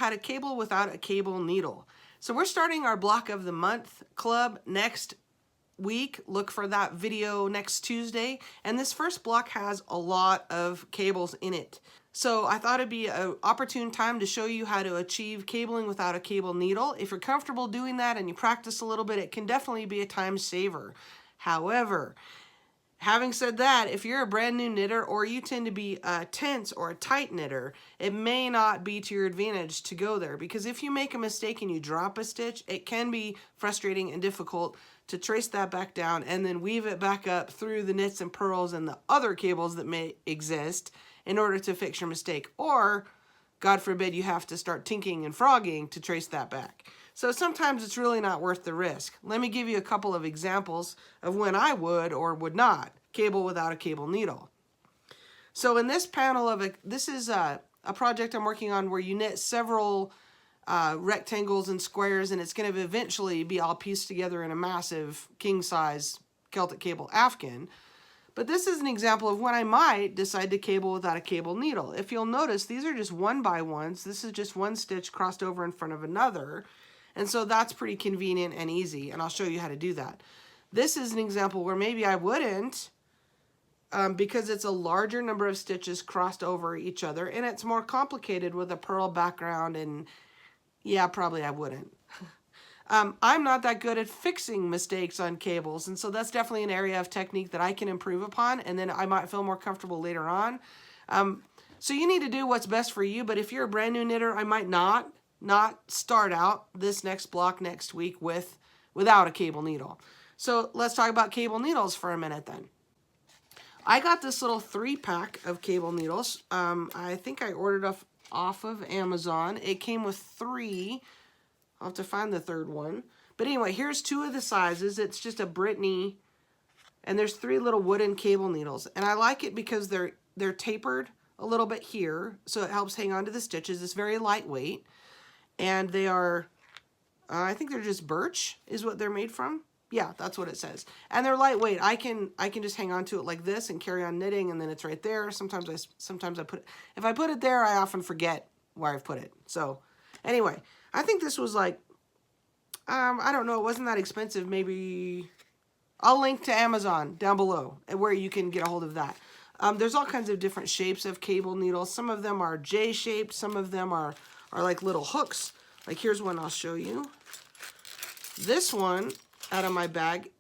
how to cable without a cable needle. So we're starting our block of the month club next week. Look for that video next Tuesday. And this first block has a lot of cables in it. So I thought it'd be an opportune time to show you how to achieve cabling without a cable needle. If you're comfortable doing that and you practice a little bit, it can definitely be a time saver. However, having said that, if you're a brand new knitter or you tend to be a tense or a tight knitter, it may not be to your advantage to go there, because if you make a mistake and you drop a stitch, it can be frustrating and difficult to trace that back down and then weave it back up through the knits and purls and the other cables that may exist in order to fix your mistake. Or, God forbid, you have to start tinking and frogging to trace that back. So sometimes it's really not worth the risk. Let me give you a couple of examples of when I would or would not cable without a cable needle. So in this panel of it, this is a project I'm working on where you knit several rectangles and squares, and it's going to eventually be all pieced together in a massive king-size Celtic cable afghan. But this is an example of when I might decide to cable without a cable needle. If you'll notice, these are just 1x1s. This is just one stitch crossed over in front of another. And so that's pretty convenient and easy, and I'll show you how to do that. This is an example where maybe I wouldn't, because it's a larger number of stitches crossed over each other, and it's more complicated with a purl background, and yeah, probably I wouldn't. I'm not that good at fixing mistakes on cables, and so that's definitely an area of technique that I can improve upon, and then I might feel more comfortable later on. So you need to do what's best for you, but if you're a brand new knitter, I might not start out this next block next week without a cable needle. So let's talk about cable needles for a minute then. I got this little 3-pack of cable needles. I think I ordered off of Amazon. It came with 3. I'll have to find the third one. But anyway, here's 2 of the sizes. It's just a Brittany, and there's 3 little wooden cable needles. And I like it because they're tapered a little bit here, so it helps hang on to the stitches. It's very lightweight. And they are, I think they're just birch is what they're made from. Yeah, that's what it says. And they're lightweight. I can just hang on to it like this and carry on knitting, and then it's right there. Sometimes I put it, if I put it there, I often forget where I've put it. So anyway, I think this was like, I don't know, it wasn't that expensive. Maybe I'll link to Amazon down below where you can get a hold of that. There's all kinds of different shapes of cable needles. Some of them are J-shaped. Some of them are like little hooks. Like here's one I'll show you. This one out of my bag.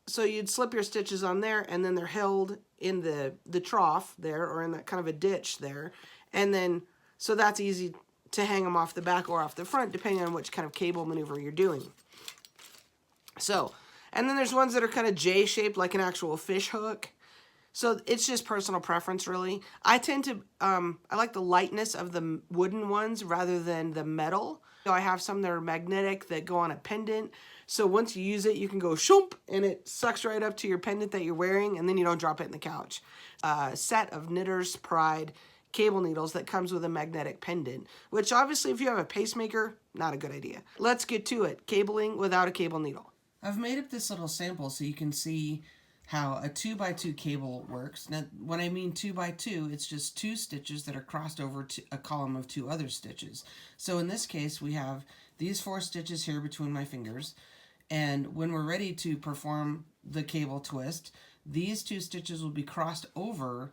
So you'd slip your stitches on there, and then they're held in the trough there, or in that kind of a ditch there. And then, so that's easy to hang them off the back or off the front, depending on which kind of cable maneuver you're doing. So, and then there's ones that are kind of J-shaped, like an actual fish hook. So it's just personal preference, really. I tend to, I like the lightness of the wooden ones rather than the metal. So I have some that are magnetic that go on a pendant. So once you use it, you can go shoomp, and it sucks right up to your pendant that you're wearing, and then you don't drop it in the couch. A set of Knitter's Pride cable needles that comes with a magnetic pendant, which obviously if you have a pacemaker, not a good idea. Let's get to it. Cabling without a cable needle. I've made up this little sample so you can see how a 2x2 cable works. Now, when I mean 2x2, it's just 2 stitches that are crossed over to a column of 2 other stitches. So in this case, we have these 4 stitches here between my fingers, and when we're ready to perform the cable twist, these 2 stitches will be crossed over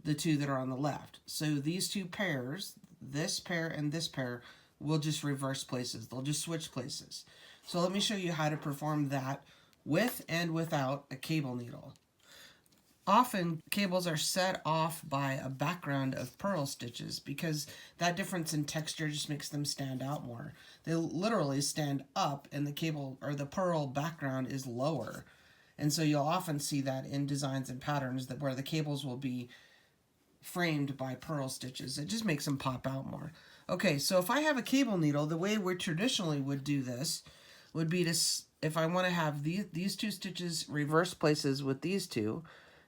the 2 that are on the left. So these 2 pairs, this pair and this pair, will just reverse places. They'll just switch places. So let me show you how to perform that with and without a cable needle. Often cables are set off by a background of purl stitches because that difference in texture just makes them stand out more. They literally stand up and the cable or the purl background is lower. And so you'll often see that in designs and patterns that where the cables will be framed by purl stitches. It just makes them pop out more. Okay, so if I have a cable needle, the way we traditionally would do this would be to, if I want to have these 2 stitches reverse places with these 2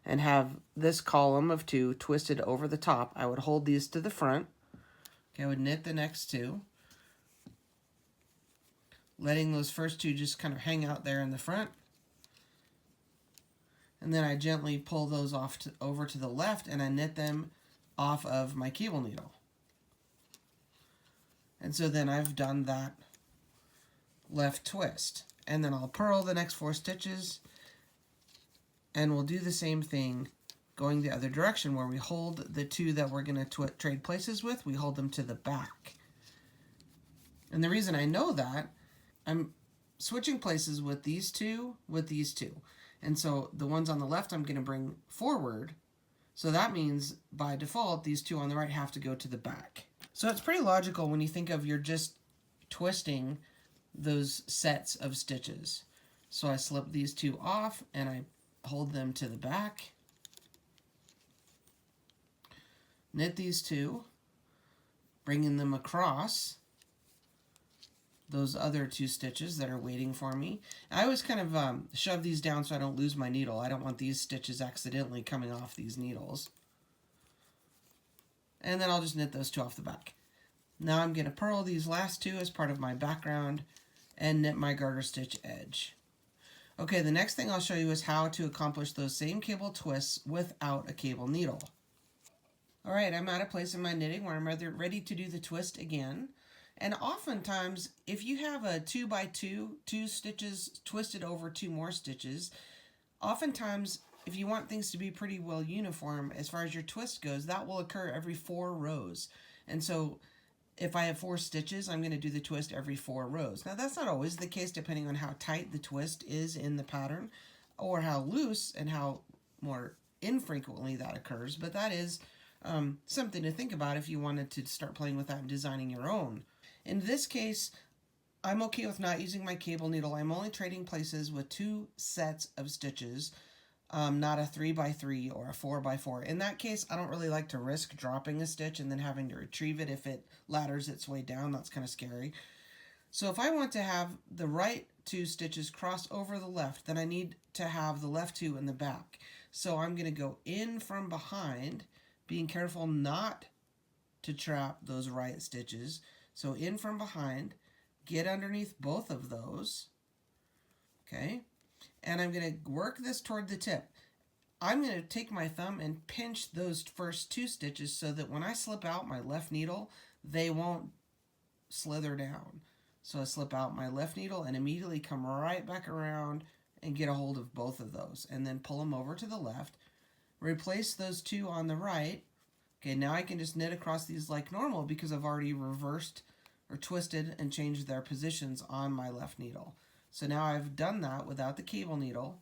and have this column of 2 twisted over the top, I would hold these to the front. Okay, I would knit the next 2, letting those first 2 just kind of hang out there in the front. And then I gently pull those off over to the left, and I knit them off of my cable needle. And so then I've done that left twist. And then I'll purl the next 4 stitches, and we'll do the same thing going the other direction, where we hold the 2 that we're going to trade places with, we hold them to the back. And the reason I know that, I'm switching places with these 2, And so the ones on the left I'm going to bring forward. So that means by default, these 2 on the right have to go to the back. So it's pretty logical when you think of you're just twisting those sets of stitches. So I slip these 2 off and I hold them to the back. Knit these 2, bringing them across those other 2 stitches that are waiting for me. I always kind of shove these down so I don't lose my needle. I don't want these stitches accidentally coming off these needles. And then I'll just knit those 2 off the back. Now I'm going to purl these last 2 as part of my background and knit my garter stitch edge. Okay, the next thing I'll show you is how to accomplish those same cable twists without a cable needle. Alright, I'm at a place in my knitting where I'm ready to do the twist again. And oftentimes, if you have a 2x2, 2 stitches twisted over 2 more stitches, oftentimes, if you want things to be pretty well uniform as far as your twist goes, that will occur every 4 rows. And so, if I have 4 stitches, I'm going to do the twist every 4 rows. Now, that's not always the case depending on how tight the twist is in the pattern, or how loose and how more infrequently that occurs, but that is something to think about if you wanted to start playing with that and designing your own. In this case, I'm okay with not using my cable needle. I'm only trading places with 2 sets of stitches, not a 3x3 or a 4x4. In that case, I don't really like to risk dropping a stitch and then having to retrieve it if it ladders its way down. That's kind of scary. So if I want to have the right 2 stitches cross over the left, then I need to have the left 2 in the back. So I'm going to go in from behind, being careful not to trap those right stitches. So in from behind, get underneath both of those, okay? And I'm going to work this toward the tip. I'm going to take my thumb and pinch those first 2 stitches so that when I slip out my left needle, they won't slither down. So I slip out my left needle and immediately come right back around and get a hold of both of those, and then pull them over to the left. Replace those 2 on the right. Okay, now I can just knit across these like normal because I've already reversed or twisted and changed their positions on my left needle. So now I've done that without the cable needle.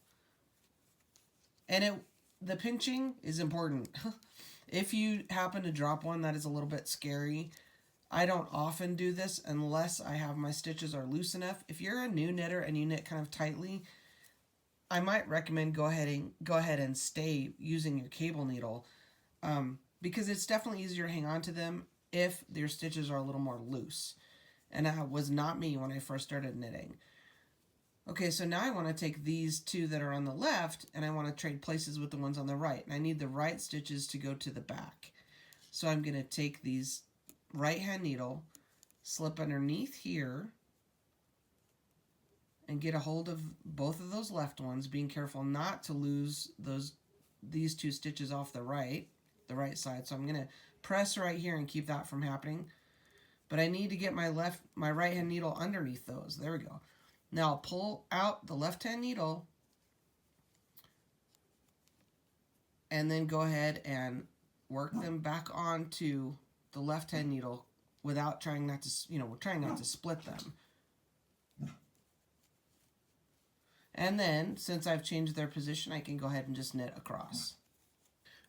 And the pinching is important. If you happen to drop one, that is a little bit scary. I don't often do this unless I have my stitches are loose enough. If you're a new knitter and you knit kind of tightly, I might recommend go ahead and stay using your cable needle, because it's definitely easier to hang on to them if your stitches are a little more loose. And that was not me when I first started knitting. Okay, so now I want to take these 2 that are on the left and I want to trade places with the ones on the right. And I need the right stitches to go to the back. So I'm going to take these right hand needle, slip underneath here, and get a hold of both of those left ones, being careful not to lose these 2 stitches off the right side. So I'm going to press right here and keep that from happening. But I need to get my right hand needle underneath those. There we go. Now I'll pull out the left hand needle and then go ahead and work them back onto the left hand needle without trying not to split them. And then, since I've changed their position, I can go ahead and just knit across.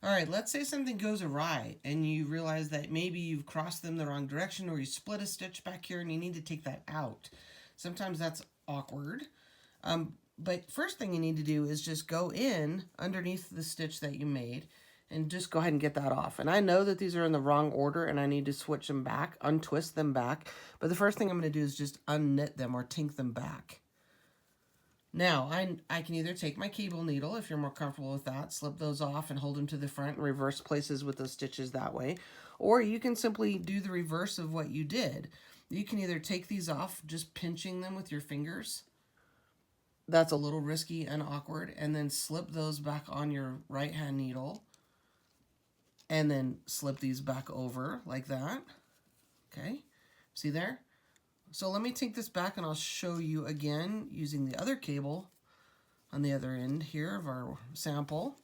Alright, let's say something goes awry and you realize that maybe you've crossed them the wrong direction, or you split a stitch back here and you need to take that out. Sometimes that's awkward. But first thing you need to do is just go in underneath the stitch that you made and just go ahead and get that off. And I know that these are in the wrong order and I need to switch them back, untwist them back. But the first thing I'm going to do is just unknit them or tink them back. Now, I can either take my cable needle, if you're more comfortable with that, slip those off and hold them to the front and reverse places with those stitches that way. Or you can simply do the reverse of what you did. You can either take these off, just pinching them with your fingers. That's a little risky and awkward. And then slip those back on your right hand needle. And then slip these back over like that. Okay. See there? So let me take this back and I'll show you again using the other cable on the other end here of our sample.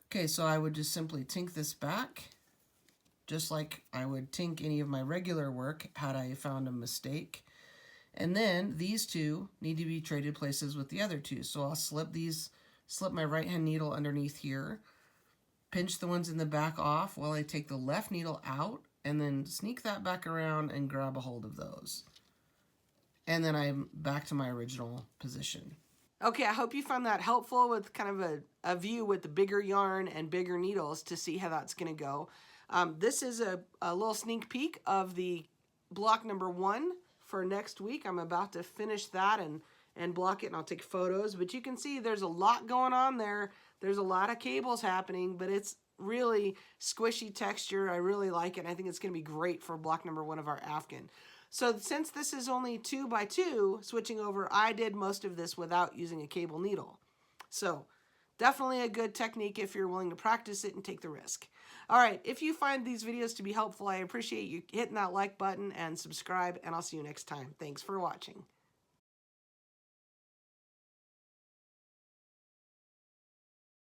Okay, so I would just simply tink this back, just like I would tink any of my regular work had I found a mistake. And then these two need to be traded places with the other two. So I'll slip my right hand needle underneath here, pinch the ones in the back off while I take the left needle out, and then sneak that back around and grab a hold of those. And then I'm back to my original position. Okay, I hope you found that helpful with kind of a view with the bigger yarn and bigger needles to see how that's going to go. This is a little sneak peek of the block number 1 for next week. I'm about to finish that and block it, and I'll take photos. But you can see there's a lot going on there. There's a lot of cables happening, but it's really squishy texture. I really like it. I think it's going to be great for block number 1 of our Afghan. So since this is only 2 by 2, switching over, I did most of this without using a cable needle. So definitely a good technique if you're willing to practice it and take the risk. All right, if you find these videos to be helpful, I appreciate you hitting that like button and subscribe, and I'll see you next time. Thanks for watching.